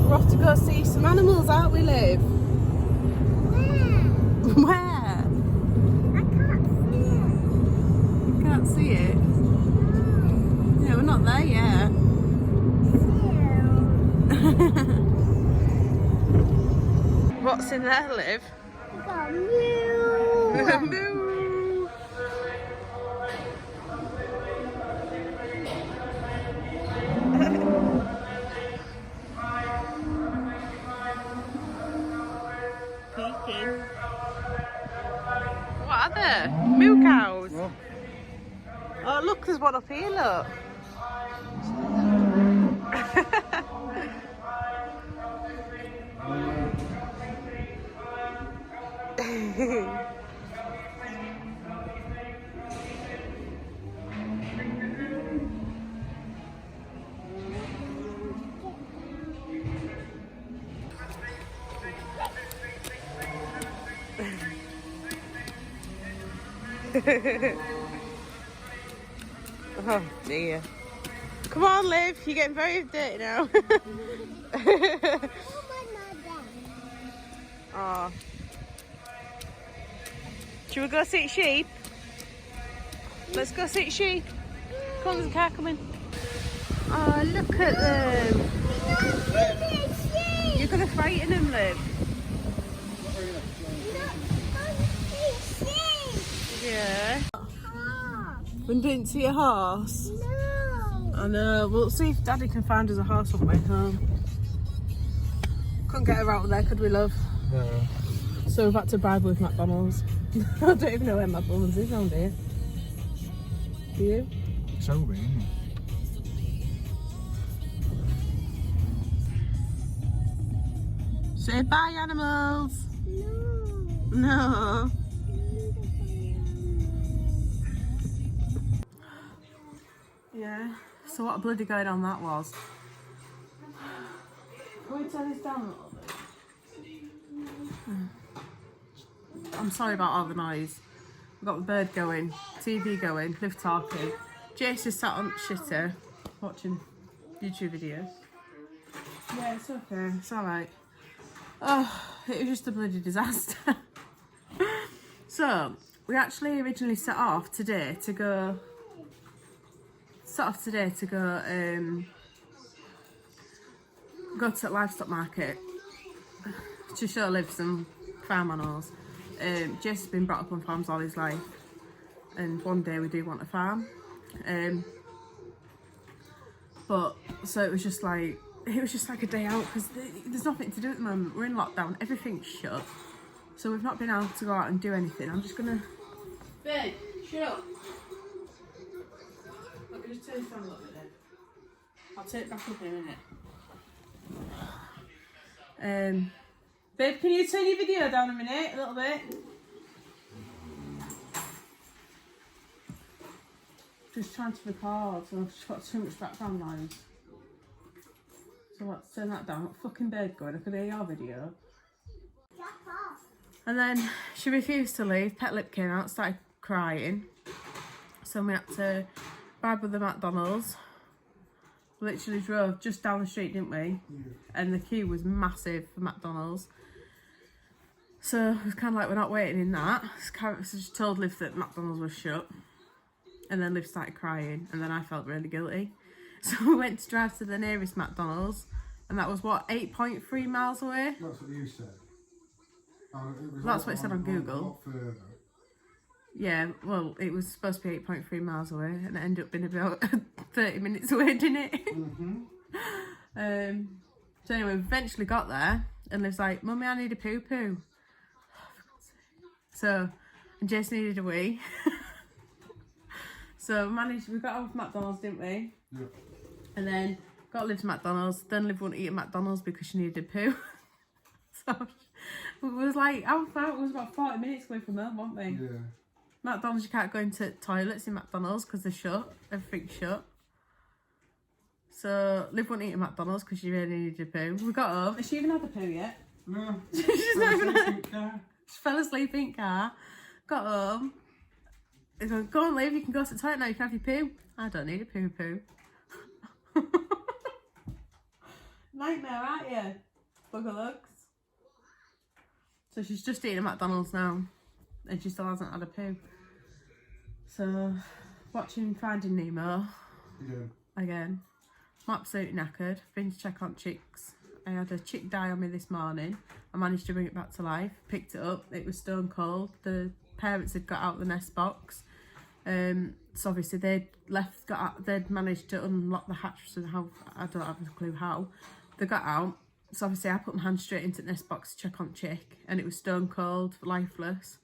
We're off to go see some animals, aren't we, Liv? Where? Where? I can't see it. You can't see it? No. Yeah, we're not there yet. What's in there, Liv? We got Mew. Moo. Peeking. What are they? Moo cows? Oh. Oh, look, there's one up here, look. Oh dear. Come on, Liv, you're getting very dirty now. Oh. Should we go see sheep? Let's go see sheep. Come on, there's a car coming. Oh, look at them. You're going to frighten them, Liv. Yeah. We didn't see a horse. No. I know. We'll see if Daddy can find us a horse on the way home. Couldn't get her out of there, could we, love? No. So we've had to bribe with McDonald's. I don't even know where McDonald's is around here. Do you? It's over, isn't it? Say bye, animals. No. No. Yeah. So what a bloody going on that was. Can we turn this down a little bit? I'm sorry about all the noise. We've got the bird going, TV going, Liv talking. Jace is sat on shitter watching YouTube videos. Yeah, it's okay. It's alright. Oh, it was just a bloody disaster. So, we actually originally set off today to go go to the livestock market to show Liv some farm animals. Jace has been brought up on farms all his life, and one day we do want a farm. But so it was just like a day out because there's nothing to do at the moment. We're in lockdown, everything's shut, so we've not been able to go out and do anything. I'm just gonna Ben, shut up. I'm gonna just turn this on a little bit then. I'll turn it back up in a minute. Babe, can you turn your video down a minute, a little bit? Just trying to record, so I've just got too much background noise. So let's turn that down. What fucking bird going? I could hear your video. And then she refused to leave. Pet Lip came out, started crying. So we had to bribe with the McDonald's. Literally drove just down the street, didn't we? And the queue was massive for McDonald's. So it was kind of like we're not waiting in that. So she told Liv that McDonald's was shut. And then Liv started crying, and then I felt really guilty. So we went to drive to the nearest McDonald's, and that was what, 8.3 miles away? That's what you said. That's what it said on Google. A lot further. Yeah, well, it was supposed to be 8.3 miles away, and it ended up being about 30 minutes away, didn't it? Mm-hmm. So anyway, we eventually got there, and Liv's like, Mummy, I need a poo-poo. So, and Jason needed a wee. So we got off McDonald's, didn't we? Yeah. And then got Liv to McDonald's. Then Liv wouldn't eat at McDonald's because she needed a poo. So It was like, our flight was about 40 minutes away from home, weren't we? Yeah. McDonald's, you can't go into toilets in McDonald's because they're shut. Everything's shut. So Liv wouldn't eat at McDonald's because she really needed a poo. We got home. Has she even had a poo yet? No. She's not even had. Yeah. She fell asleep in car. Got home. They go, go on, Liv, you can go to the toilet now. You can have your poo. I don't need a poo. Nightmare, aren't you? Bugger looks. So she's just eating at McDonald's now. And she still hasn't had a poo. So, watching Finding Nemo. Yeah. Again. I'm absolutely knackered. Been to check on chicks. I had a chick die on me this morning. I managed to bring it back to life. Picked it up. It was stone cold. The parents had got out the nest box. So obviously they'd managed to unlock the hatch somehow. I don't have a clue how. They got out. So obviously I put my hand straight into the nest box to check on chick. And it was stone cold, lifeless.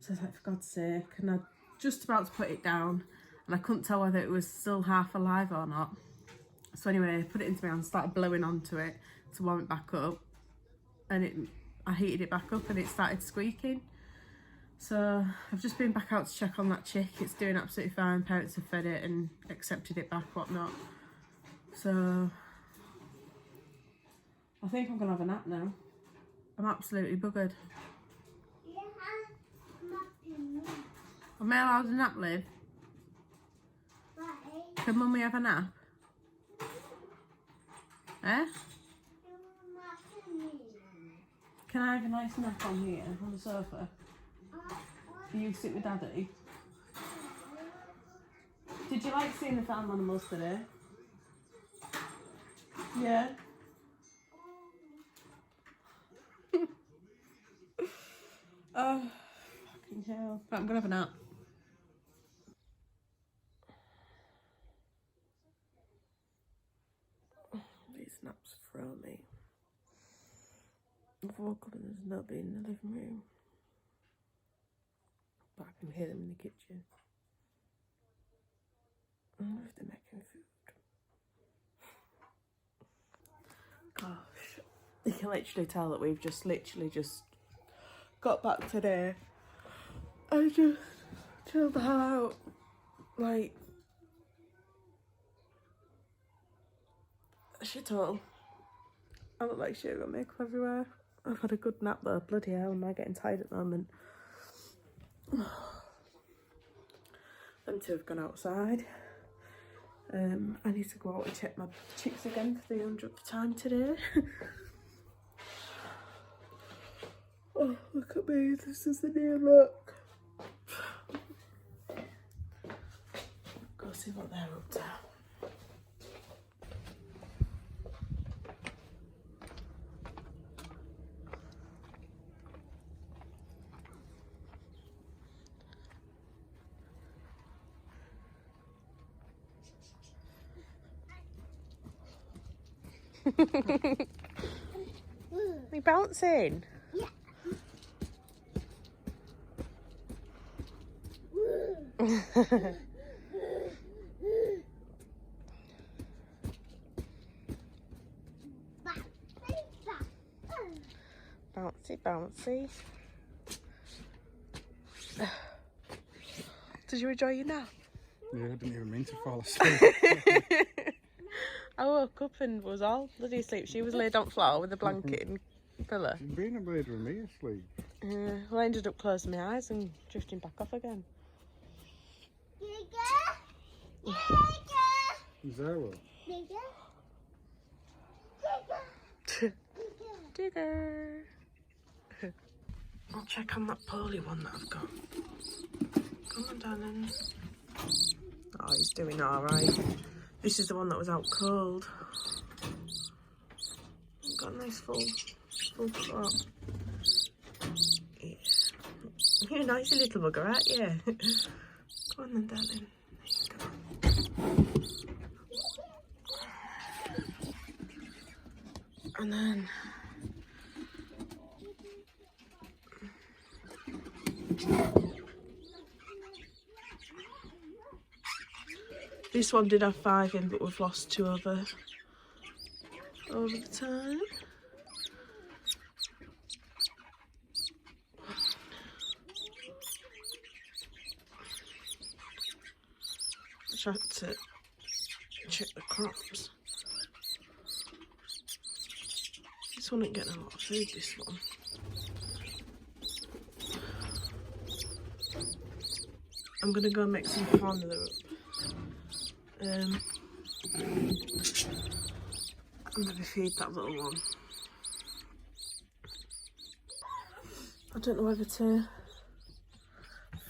So I was like, for God's sake. And I just about to put it down. And I couldn't tell whether it was still half alive or not. So anyway, I put it into my hand, started blowing onto it to warm it back up. And I heated it back up and it started squeaking. So I've just been back out to check on that chick. It's doing absolutely fine. Parents have fed it and accepted it back, whatnot. So I think I'm going to have a nap now. I'm absolutely buggered. Am I allowed a nap, Liv? Can Mummy have a nap? Eh? Can I have a nice nap on here, on the sofa? Can you sit with Daddy? Did you like seeing the farm animals today? Yeah? Oh, fucking hell. Right, I'm gonna have a nap. These naps throw me. I've woke up and there's nobody in the living room. But I can hear them in the kitchen. I wonder if they're making food. Gosh. You can literally tell that we've just got back today. I just chilled the hell out. Like, shit all. I look like shit, I've got makeup everywhere. I've had a good nap though, bloody hell, am I getting tired at the moment. Them two have gone outside. I need to go out and check my chicks again for the 100th time today. Oh, look at me, this is the new look. Go see what they're up to. Are you bouncing? Yeah. Bouncy, bouncy. Did you enjoy your nap? Yeah, I didn't even mean to fall asleep. I woke up and was all bloody asleep. She was laid on the floor with a blanket and pillow. You've been a blade with me asleep. Well, I ended up closing my eyes and drifting back off again. Is that what? Digger. I'll check on that poorly one that I've got. Come on, darling. Oh, he's doing alright. This is the one that was out cold. Got a nice full crop. Yeah. You're a nice little bugger, aren't you? Come on then, darling. There you go. And then this one did have 5 in, but we've lost 2 over the time. tried to check the crops. This one ain't getting a lot of food, this one. I'm gonna go make some fun with it. And maybe feed that little one. I don't know whether to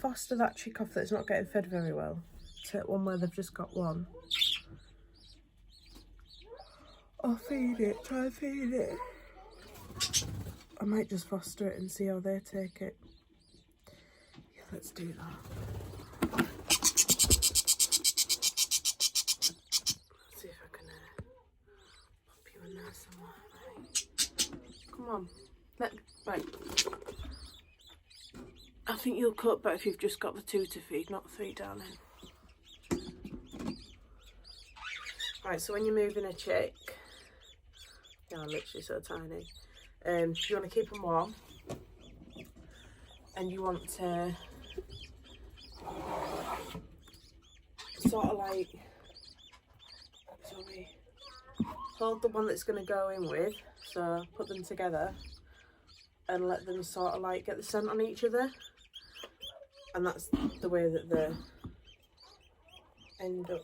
foster that chick off that's not getting fed very well. Take one where they've just got one. Or feed it, try and feed it. I might just foster it and see how they take it. Yeah, let's do that. Let's see if I can pop you in there somewhere. Right. Come on. Right. I think you'll cook better if you've just got the 2 to feed, not 3, darling. Right, so when you're moving a chick, yeah, literally so tiny. You want to keep them warm, and you want to sort of like hold the one that's going to go in with, so put them together and let them sort of like get the scent on each other, and that's the way that they end up,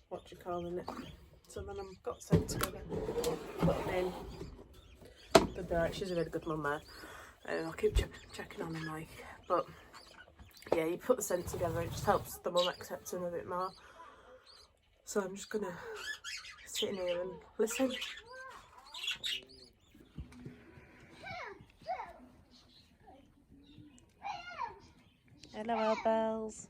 what do you calling it? So then I've got scent together, put them in. Good there, she's a really good mum there. I'll keep checking on him, like, but yeah, you put the scent together, it just helps the mum accept him a bit more. So I'm just gonna sit in here and listen. Hello, bells.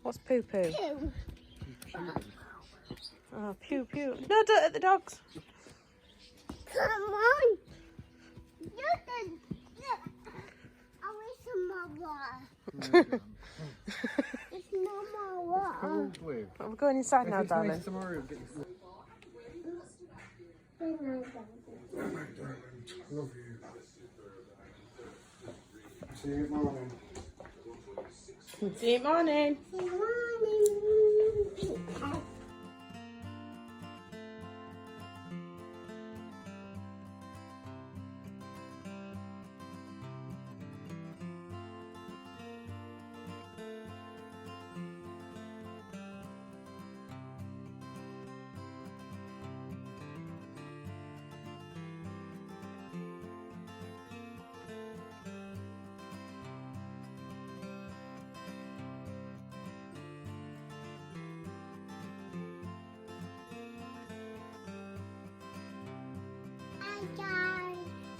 What's poo poo? Oh, pew pew. No, don't hit the dogs. Come on. I want some more water. There's no more water. Well, we're going inside now, darling. Tomorrow, get you. Love you. See you morning. See you morning. Good morning.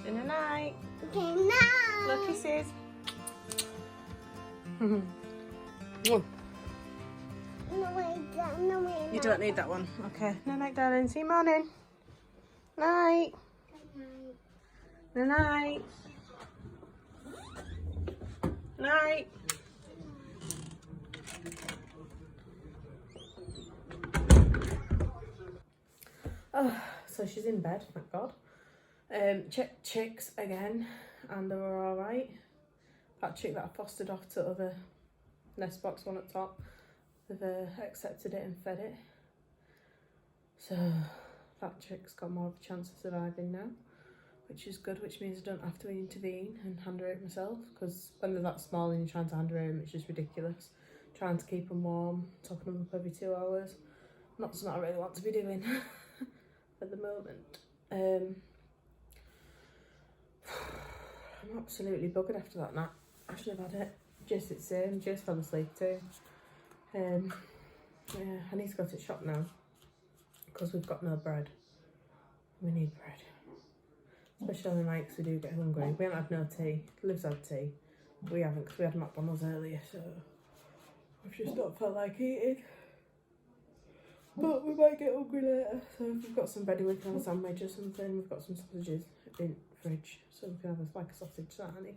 In the night. Okay, now. Look, kisses. No, wait, no, wait. You don't need that one. Okay. Night, night, darling. See you morning. Night. Night. Night. Oh, so she's in bed, thank God. Checked chicks again, and they were alright. That chick that I fostered off to other nest box one at top, they've accepted it and fed it. So that chick's got more of a chance of surviving now, which is good, which means I don't have to intervene and hand her out myself, because when they're that small and you're trying to hand her out, it's just ridiculous. Trying to keep them warm, topping them up every 2 hours. Not something I really want to be doing at the moment. I'm absolutely buggered after that nap. I should have had it. Just the same. Just fell asleep too. Yeah, I need to go to the shop now because we've got no bread. We need bread, especially on the night because we do get hungry. We haven't had no tea. Liv's had tea. We haven't because we had McDonald's earlier, so I've just not felt like eating. But we might get hungry later. So we've got some bread, we can have a sandwich or something. We've got some sausages in the fridge, so we can have like a sausage sarnie.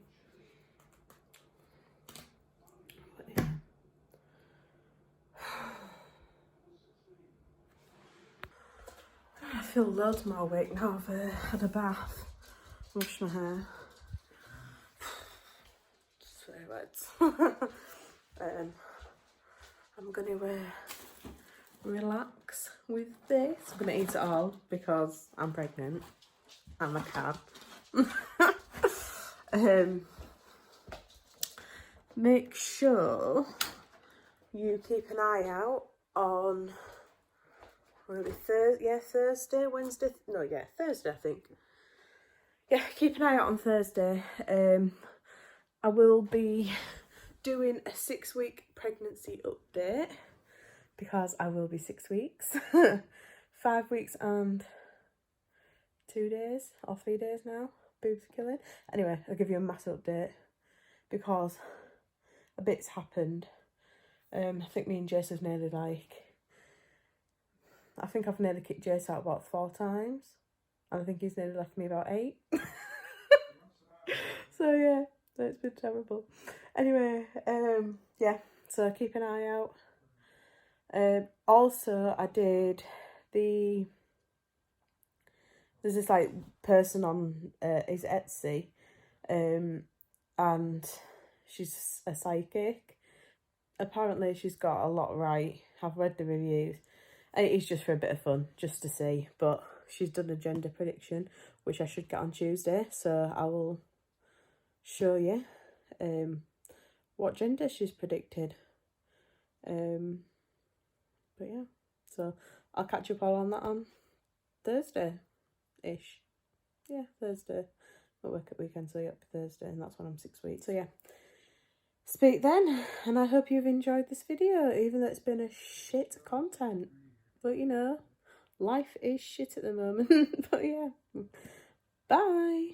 But yeah. I feel loads more awake now. I've had a bath, washed my hair. Just very words. I'm going to relax with this. I'm going to eat it all because I'm pregnant. I'm a cat. Make sure you keep an eye out on Thursday, Wednesday, Thursday I think. Yeah, keep an eye out on Thursday. I will be doing a 6-week pregnancy update because I will be 6 weeks. 5 weeks and 2 days or 3 days now. Boobs are killing. Anyway, I'll give you a mass update because a bit's happened. I think me and Jace have nearly I've nearly kicked Jace out about 4 times. And I think he's nearly left me about 8. So yeah, it's been terrible. Anyway, yeah, so keep an eye out. Also, I did there's this like person on his Etsy, and she's a psychic. Apparently she's got a lot right. I've read the reviews. It's just for a bit of fun, just to see. But she's done a gender prediction, which I should get on Tuesday. So I will show you what gender she's predicted. But yeah, so I'll catch up all on that on Thursday-ish. Yeah, Thursday. I work at weekend, so yeah, Thursday, and that's when I'm 6 weeks. So yeah, speak then, and I hope you've enjoyed this video, even though it's been a shit content. But you know, life is shit at the moment. But yeah, bye.